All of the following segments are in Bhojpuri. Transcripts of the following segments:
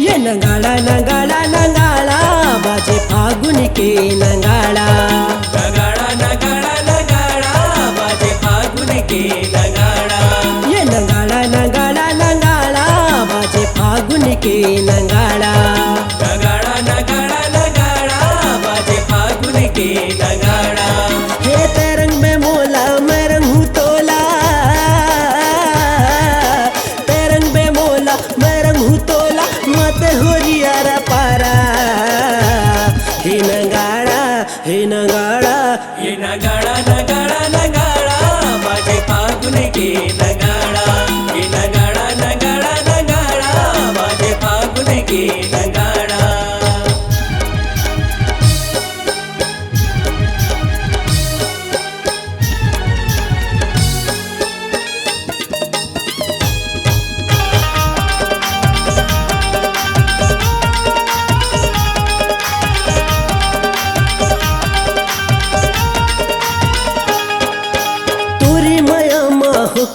ये नगाड़ा नगाड़ा नगाड़ा बाजे फागुन के नगाड़ा। नगाड़ा नगाड़ा नगाड़ा बाजे फागुन के नगाड़ा। ये नगाड़ा नगाड़ा नगाड़ा बाजे फागुन के नगाड़ा। नगाड़ा नगाड़ा नगाड़ा बाजे फागुन के नगाड़ा। हे तेरंग में मोला मैं रंग हूँ तोला, तेरंग में मोला मैं रंग हूँ तोला, मत हो रियारा पारा। हे नगाड़ा हे नगाड़ा ये नगाड़ा नगाड़ा नगाड़ा बाजे फागुन के नगाड़ा। ये नगाड़ा नगाड़ा नगाड़ा बाजे फागुन के नगाड़ा।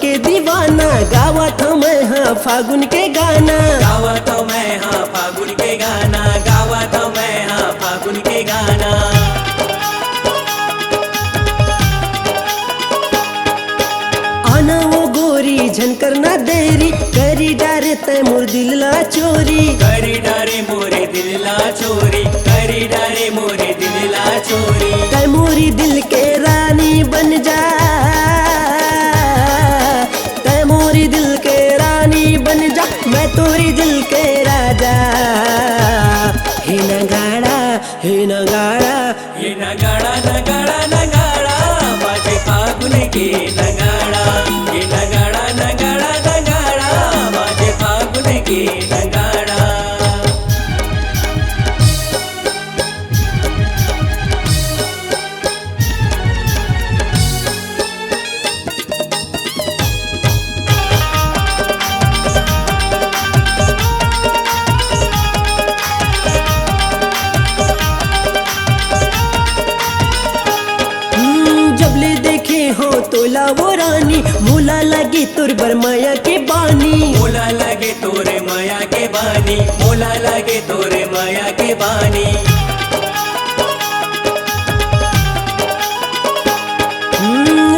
के दीवाना गावत मैं हाँ फागुन के गाना। गावा तो मैं हाँ फागुन के गाना। गावा तो मैं हाँ फागुन के गाना। आना वो गोरी झनकर ना देरी, करी डारे तय मोर दिलला चोरी। करी डारे मोरे दिलला चोरी। करी डारे मोरे दिलला चोरी। तय मोरी दिल के रानी बन जा, तय मोरी दिल के रानी बन जा, मैं तोरी दिल के राजा। हे नगाड़ा हे नगाड़ा ये नगाड़ा नगाड़ा नगाड़ा बाजे फागुन के नगाड़ा। ये नगाड़ा नगाड़ा नगाड़ा बाजे फागुन के नगाड़ा। हो तोला वो रानी, मोला लगे तुर बरमाया के बानी। मोला लगे तोरे माया के बानी। मोला लगे तोरे माया के बानी।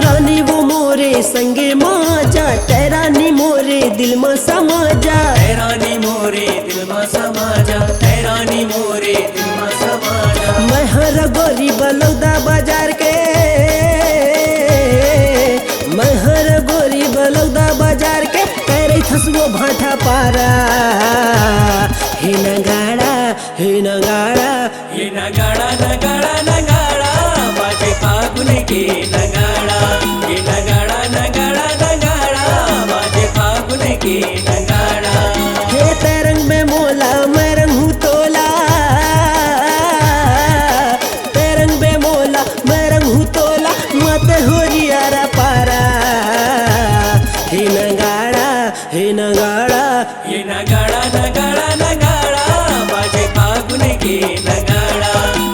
रानी वो मोरे संगे माजा, तैरानी मोरे दिल में समा जा। तैरानी मोरे दिल में समा जा। तैरानी मोरे दिल में समा जा। मैं हर गोरी बलौदा बाजार के, मैं हर गोरी बलौदा बाजार के, तेरे थसवो भाटा पारा। हे नगाड़ा हे नगाड़ा ये नगाड़ा नगाड़ा नगाड़ा बाजे फागुन के नगाड़ा। ये नगाड़ा नगाड़ा नगाड़ा बाजे फागुन के नगाड़ा। हे तेरंग में मोला मैं रंग हूँ तोला, तेरंग में मोला मैं रंग हूँ तोला, मत हो रियारा पारा। हे नगाड़ा हे नगाड़ा ये नगाड़ा नगाड़ा नगाड़ा बाजे फागुन के नगाड़ा।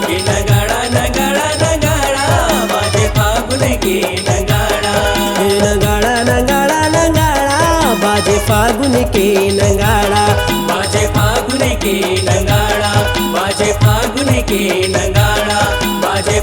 ये नगाड़ा नगाड़ा नगाड़ा बाजे फागुन के नगाड़ा। हे नगाड़ा नगाड़ा नगाड़ा बाजे फागुन के नगाड़ा। बाजे फागुन के नगाड़ा। बाजे फागुन के नगाड़ा। बाजे